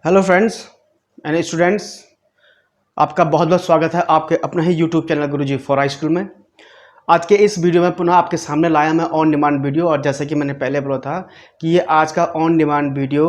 Hello friends and students, आपका बहुत बहुत स्वागत है आपके अपने ही YouTube channel Guruji for high school में। आज के इस वीडियो में पुनः आपके सामने लाया मैं ऑन डिमांड वीडियो। और जैसे कि मैंने पहले बोला था कि ये आज का ऑन डिमांड वीडियो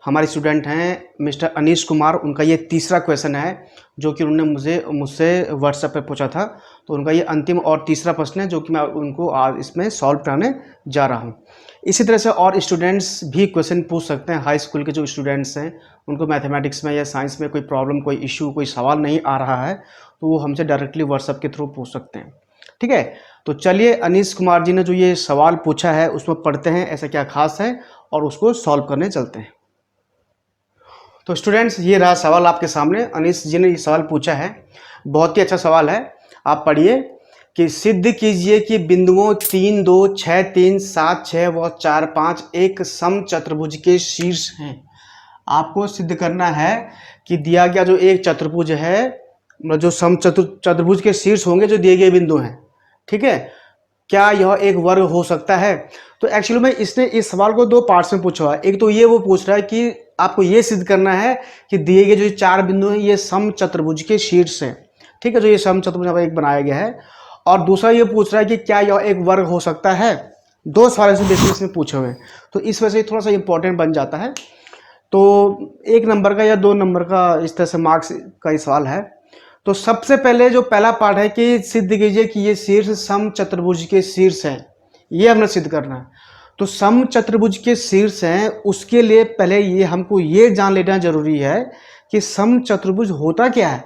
हमारे स्टूडेंट हैं मिस्टर अनीश कुमार, उनका ये तीसरा क्वेश्चन है जो कि उन्होंने मुझसे व्हाट्सएप पे पूछा था। तो उनका ये अंतिम और तीसरा प्रश्न है जो कि मैं उनको आज इसमें सॉल्व कराने जा रहा हूँ। इसी तरह से और स्टूडेंट्स भी क्वेश्चन पूछ सकते हैं। हाई स्कूल के जो स्टूडेंट्स हैं उनको मैथमेटिक्स में या साइंस में कोई प्रॉब्लम, कोई इशू, कोई सवाल नहीं आ रहा है तो वो हमसे डायरेक्टली व्हाट्सएप के थ्रू पूछ सकते हैं। ठीक है, तो चलिए अनीश कुमार जी ने जो ये सवाल पूछा है उसमें पढ़ते हैं ऐसा क्या खास है और उसको सॉल्व करने चलते हैं। तो स्टूडेंट्स, ये रहा सवाल आपके सामने। अनीश जी ने ये सवाल पूछा है, बहुत ही अच्छा सवाल है। आप पढ़िए कि सिद्ध कीजिए कि बिंदुओं 3, 2, 6, 3, 7, 6 व 4, 5 एक समचतुर्भुज के शीर्ष हैं। आपको सिद्ध करना है कि दिया गया जो एक चतुर्भुज है, मतलब जो चतुर्भुज के शीर्ष होंगे जो दिए गए बिंदु हैं, ठीक है, क्या यह एक वर्ग हो सकता है। तो एक्चुअली में इसने इस सवाल को दो पार्ट्स में पूछा है। एक तो ये वो पूछ रहा है कि आपको ये सिद्ध करना है कि दिए गए जो चार बिंदु हैं ये समचतुर्भुज के शीर्ष हैं, ठीक है, जो ये समचतुर्भुज एक बनाया गया है। और दूसरा ये पूछ रहा है कि क्या यह एक वर्ग हो सकता है। दो सवाल से बेसिस में पूछे हुए हैं, तो इस वजह से थोड़ा सा इंपॉर्टेंट बन जाता है। तो 1 नंबर का या 2 नंबर का इस तरह से मार्क्स का ही सवाल है। तो सबसे पहले जो पहला पार्ट है कि सिद्ध कीजिए कि ये शीर्ष समचतुर्भुज के शीर्ष हैं, ये हमने सिद्ध करना है। तो समचतुर्भुज के शीर्ष हैं, उसके लिए पहले ये हमको ये जान लेना जरूरी है कि समचतुर्भुज होता क्या है,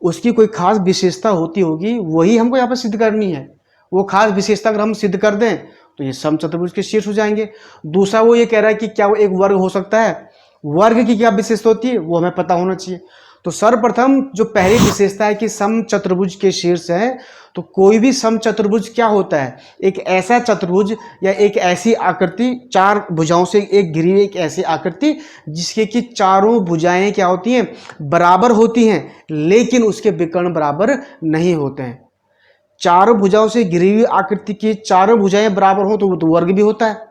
उसकी कोई खास विशेषता होती होगी, वही हमको यहाँ पर सिद्ध करनी है। वो खास विशेषता अगर हम सिद्ध कर दें तो ये समचतुर्भुज के शीर्ष हो जाएंगे। दूसरा वो ये कह रहा है कि क्या वो एक वर्ग हो सकता है, वर्ग की क्या विशेषता होती है वो हमें पता होना चाहिए। तो सर्वप्रथम जो पहली विशेषता है कि समचतुर्भुज के शीर्ष है, तो कोई भी समचतुर्भुज क्या होता है, एक ऐसा चतुर्भुज या एक ऐसी आकृति, चार भुजाओं से एक घिरी हुई एक ऐसी आकृति जिसके कि चारों भुजाएं क्या होती हैं, बराबर होती हैं, लेकिन उसके विकर्ण बराबर नहीं होते हैं। चारों भुजाओं से घिरी हुई आकृति की चारों भुजाएं बराबर हो तो वो तो वर्ग भी होता है,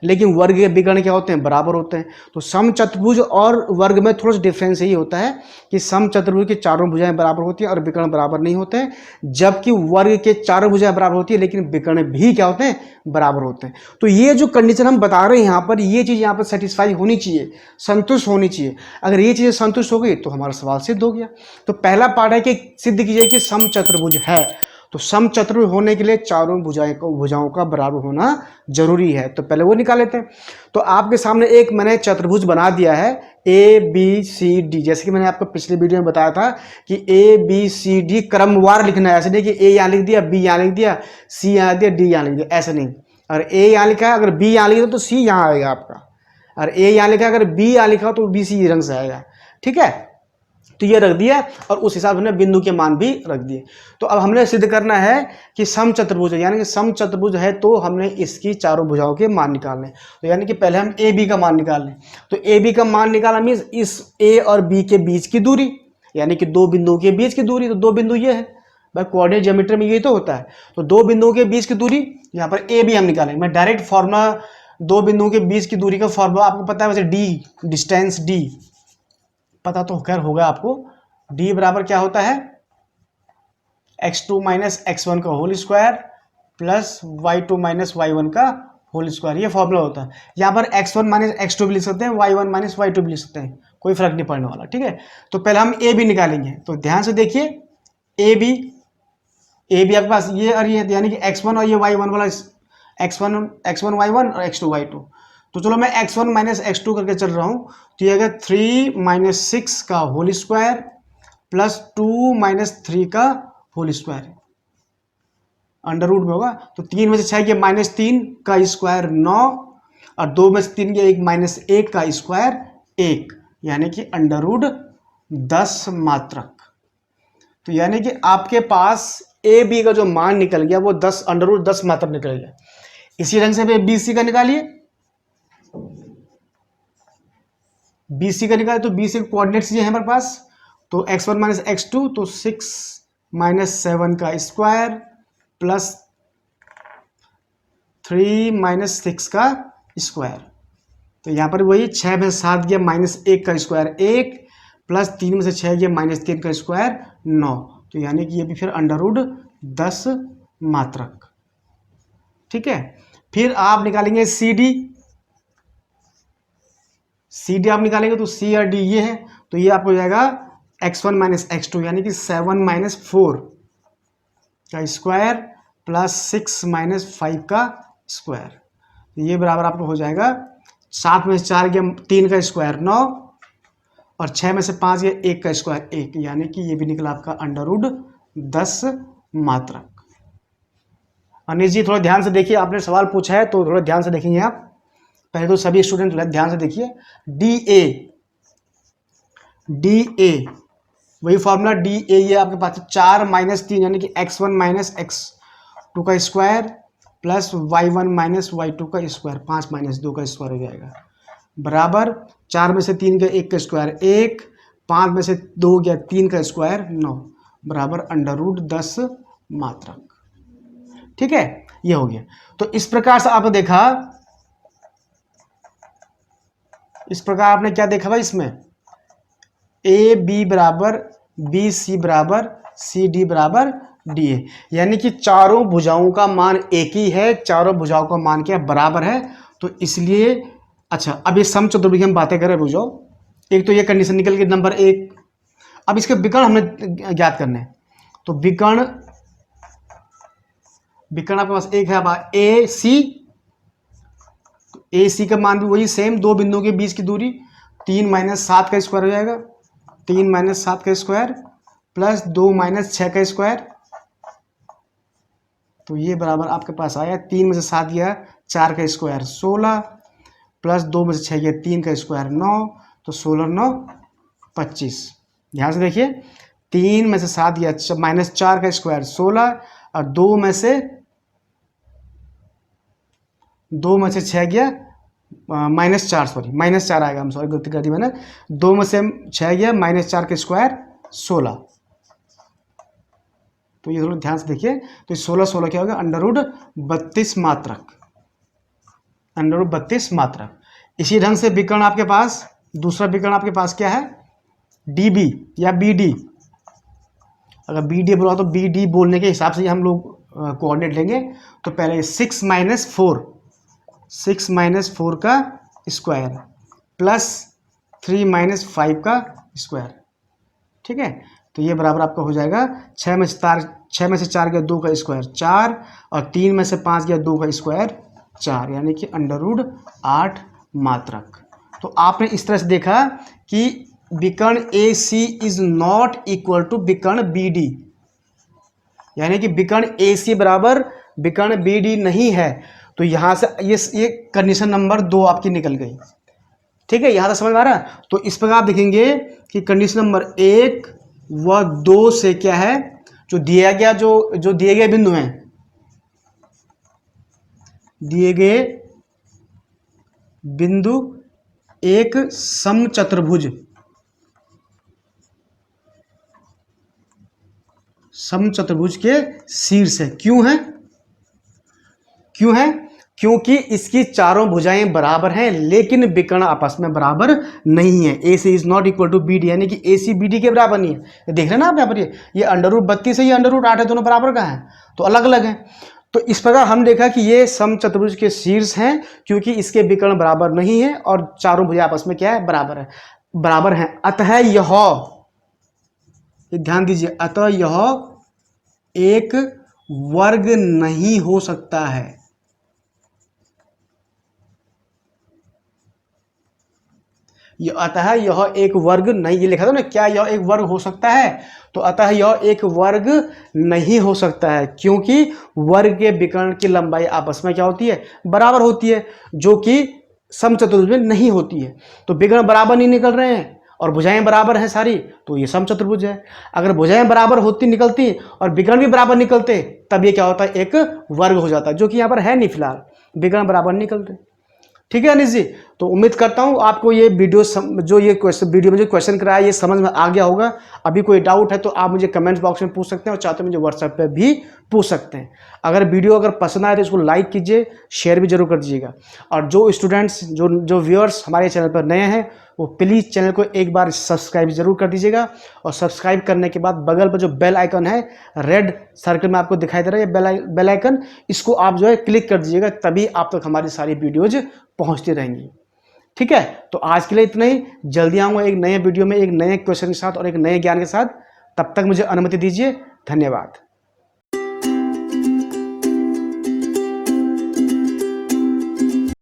लेकिन वर्ग के विकर्ण क्या होते हैं, बराबर होते हैं। तो समचतुर्भुज और वर्ग में थोड़ा सा डिफरेंस यही होता है कि समचतुर्भुज की चारों भुजाएं बराबर होती हैं और विकर्ण बराबर नहीं होते हैं, जबकि वर्ग के चारों भुजाएं बराबर होती है लेकिन विकर्ण भी क्या होते हैं, बराबर होते हैं। तो ये जो कंडीशन हम बता रहे हैं यहाँ पर, ये चीज़ यहाँ पर सेटिस्फाई होनी चाहिए, संतुष्ट होनी चाहिए। अगर ये चीज़ें संतुष्ट हो गई तो हमारा सवाल सिद्ध हो गया। तो पहला पार्ट है कि सिद्ध कीजिए कि समचतुर्भुज है। तो समचतुर्भुज होने के लिए चारों भुजाओं का बराबर होना जरूरी है। तो पहले वो निकाल लेते हैं। तो आपके सामने एक मैंने चतुर्भुज बना दिया है ए बी सी डी, जैसे कि मैंने आपको पिछले वीडियो में बताया था कि ए बी सी डी क्रमवार लिखना है। ऐसे नहीं कि ए यहाँ लिख दिया, बी यहाँ लिख दिया, सी यहाँ लिख दिया, डी यहाँ लिख दिया, ऐसे नहीं। अगर ए यहाँ लिखा है, अगर बी यहाँ लिखा तो सी यहाँ आएगा आपका। अगर ए यहाँ लिखा है, अगर बी यहाँ लिखा हो तो बी सी रंग से आएगा, ठीक है। तो ये रख दिया और उस हिसाब से हमने बिंदु के मान भी रख दिए। तो अब हमने सिद्ध करना है कि समचतुर्भुज है, यानी कि समचतुर्भुज है तो हमने इसकी चारों भुजाओं के मान निकालने। तो यानी कि पहले हम ए बी का मान निकाल लें। तो ए बी का मान निकालना मीन्स इस ए और बी के बीच की दूरी, यानी कि दो बिंदुओं के बीच की दूरी। तो दो बिंदु ये है भाई, कोऑर्डिनेट ज्योमेट्री में ये तो होता है। तो दो बिंदुओं के बीच की दूरी, यहाँ पर ए बी हम निकालेंगे। मैं डायरेक्ट फॉर्मूला, दो बिंदुओं के बीच की दूरी का फॉर्मूला आपको पता है वैसे, डी, डिस्टेंस डी पता तो खैर होगा आपको। d बराबर क्या होता है, x2 माइनस x1 का whole square plus y2 minus y1 का होल स्क्वायर, ये फॉर्मूला होता है। यहाँ पर x1 माइनस x2 भी लिख सकते हैं, y1 माइनस y2 भी लिख सकते हैं, कोई फर्क नहीं पड़ने वाला, ठीक है। तो पहले हम ए बी निकालेंगे। तो ध्यान से देखिए, ए बी आपके पास ये और ये, यानी कि x1 और ये y1 वाला, x1 y1 और x2 y2। तो चलो मैं x1 माइनस x2 करके चल रहा हूँ। तो ये अगर 3 माइनस 6 का होल स्क्वायर प्लस 2 माइनस 3 का होल स्क्वायर, अंडर रूट में होगा। तो 3 में से 6 के माइनस 3 का स्क्वायर 9, और 2 में से 3 के 1 माइनस 1 का स्क्वायर 1, यानी कि अंडर रूट 10 मात्रक। तो यानी कि आपके पास ए बी का जो मान निकल गया वो 10 अंडर रूट 10 मात्रक निकल गया। इसी ढंग से बी सी का निकालिए, बी सी का निकाले। तो बी सी कोऑर्डिनेट्स ये है हमारे पास। तो x1 माइनस x2, तो 6 माइनस 7 का स्क्वायर प्लस 3 माइनस 6 का स्क्वायर, तो यहाँ पर वही 6 में से 7 गया -1 का स्क्वायर 1 प्लस 3 में से 6 गया -3 का स्क्वायर 9, तो यानी कि ये भी फिर √10 मात्रक। ठीक है, फिर आप निकालेंगे सी डी आप निकालेंगे तो सी और डी ये है, तो ये आपको हो जाएगा x1 - x2 यानी कि 7 - 4 का स्क्वायर प्लस 6 - 5 का स्क्वायर, ये बराबर आपको हो जाएगा 7 में से 4 गया 3 का स्क्वायर 9 और 6 में से 5 गया 1 का स्क्वायर 1, यानी कि ये भी निकला आपका √10 मात्रक। अनिश जी थोड़ा ध्यान से देखिए, आपने सवाल पूछा है तो थोड़ा ध्यान से देखेंगे आप। पहले तो सभी स्टूडेंट ध्यान से देखिए, डी ए वही फॉर्मूला डी ए, ये आपके पास 4 - 3 यानी कि x1 - x2 का स्क्वायर प्लस y1 - y2 का स्क्वायर, 5 - 2 का स्क्वायर हो जाएगा, बराबर 4 में से 3 गया 1 का स्क्वायर 1, 5 में से 2 गया 3 का स्क्वायर 9, बराबर √10 मात्रक। ठीक है, ये हो गया। तो इस प्रकार से आपने देखा, इस प्रकार आपने क्या देखा भाई, इसमें ए बी बराबर बी सी बराबर सी डी बराबर डी ए, यानी कि चारों भुजाओं का मान एक ही है, चारों भुजाओं का मान क्या बराबर है, तो इसलिए अच्छा अब ये समचतुर्भुज की हम बातें करें भुजाओं, एक तो ये कंडीशन निकल गई नंबर 1। अब इसके विकर्ण हमें ज्ञात करने हैं, तो विकर्ण आपके पास एक है अब ए सी का मान भी वही सेम, दो बिंदुओं के बीच की दूरी 3 - 7 का स्क्वायर हो जाएगा, 3 - 7 का स्क्वायर प्लस 2 - 6 का स्क्वायर, तो ये बराबर आपके पास आया 3 में से 7 गया 4 का स्क्वायर 16 प्लस 2 में से 6 गया 3 का स्क्वायर 9, तो 16 9 25। ध्यान से देखिए, 3 में से 7 गया -4 का स्क्वायर 16 और 2 में से 6 गया -4, सॉरी -4 आएगा, हम सॉरी गलती कर दी मैंने, 2 में से 6 गया -4 का स्क्वायर 16, तो ये थोड़ा ध्यान से देखिए, तो 16 क्या होगा √32 मात्रक, √32 मात्रक। इसी ढंग से विकर्ण आपके पास, दूसरा विकर्ण आपके पास क्या है, डी बी या बी डी। अगर बी डी बोला तो बी डी बोलने के हिसाब से हम लोग कोऑर्डिनेट लेंगे, तो पहले 6 - 4 का स्क्वायर प्लस 3 - 5 का स्क्वायर। ठीक है, तो ये बराबर आपका हो जाएगा 6 में से 4 गया 2 का स्क्वायर 4 और 3 में से 5 गया 2 का स्क्वायर 4, यानी कि √8 मात्रक। तो आपने इस तरह से देखा कि विकर्ण ए C is not equal to विकर्ण बी डी, यानी कि विकर्ण ए सी बराबर विकर्ण बी डी नहीं है, तो यहां से ये कंडीशन नंबर 2 आपकी निकल गई। ठीक है, यहां तक समझ में आ रहा है। तो इस प्रकार आप देखेंगे कि कंडीशन नंबर 1 व 2 से क्या है, जो दिया गया जो दिए गए बिंदु हैं, दिए गए बिंदु एक समचतुर्भुज के शीर्ष है। क्यों है, क्योंकि इसकी चारों भुजाएं बराबर हैं, लेकिन विकर्ण आपस में बराबर नहीं है। A C is not equal to B D, यानी कि ए सी बी डी के बराबर नहीं है। देख रहे हैं ना आप यहाँ पर, ये √32 है, ये √8 है, दोनों बराबर कहाँ हैं, तो अलग अलग हैं। तो इस प्रकार हम देखा कि ये समचतुर्भुज के शीर्ष हैं, क्योंकि इसके विकर्ण बराबर नहीं है और चारों भुजा आपस में क्या है, बराबर है। अतः यह, ध्यान दीजिए, अतः यह एक वर्ग नहीं हो सकता है। अतः यह एक वर्ग नहीं, ये लिखा था ना, क्या यह एक वर्ग हो सकता है, तो अतः यह एक वर्ग नहीं हो सकता है, क्योंकि वर्ग के विकर्ण की लंबाई आपस में क्या होती है, बराबर होती है, जो कि समचतुर्भुज में नहीं होती है। तो विकर्ण बराबर नहीं निकल रहे हैं और भुजाएं बराबर हैं सारी, तो ये समचतुर्भुज है। अगर भुजाएं बराबर होती निकलती और विकर्ण भी बराबर निकलते, तब ये क्या होता है, एक वर्ग हो जाता है, जो कि यहाँ पर है नहीं, फिलहाल विकर्ण बराबर निकलते। ठीक है अनिश जी, तो उम्मीद करता हूँ आपको ये वीडियो वीडियो में जो क्वेश्चन कराया ये समझ में आ गया होगा। अभी कोई डाउट है तो आप मुझे कमेंट बॉक्स में पूछ सकते हैं, और चाहते हैं मुझे व्हाट्सएप पे भी पूछ सकते हैं। अगर वीडियो पसंद आए तो इसको लाइक कीजिए, शेयर भी जरूर कर दीजिएगा। और जो स्टूडेंट्स जो व्यूअर्स हमारे चैनल पर नए हैं वो प्लीज़ चैनल को एक बार सब्सक्राइब जरूर कर दीजिएगा। और सब्सक्राइब करने के बाद बगल पर जो बेल आइकन है, रेड सर्कल में आपको दिखाई दे रहा है बेल आइकन, इसको आप जो है क्लिक कर दीजिएगा, तभी आप तक हमारी सारी वीडियोज पहुंचती रहेंगी। ठीक है, तो आज के लिए इतना ही। जल्दी आऊँगा एक नए वीडियो में एक नए क्वेश्चन के साथ और एक नए ज्ञान के साथ। तब तक मुझे अनुमति दीजिए। धन्यवाद।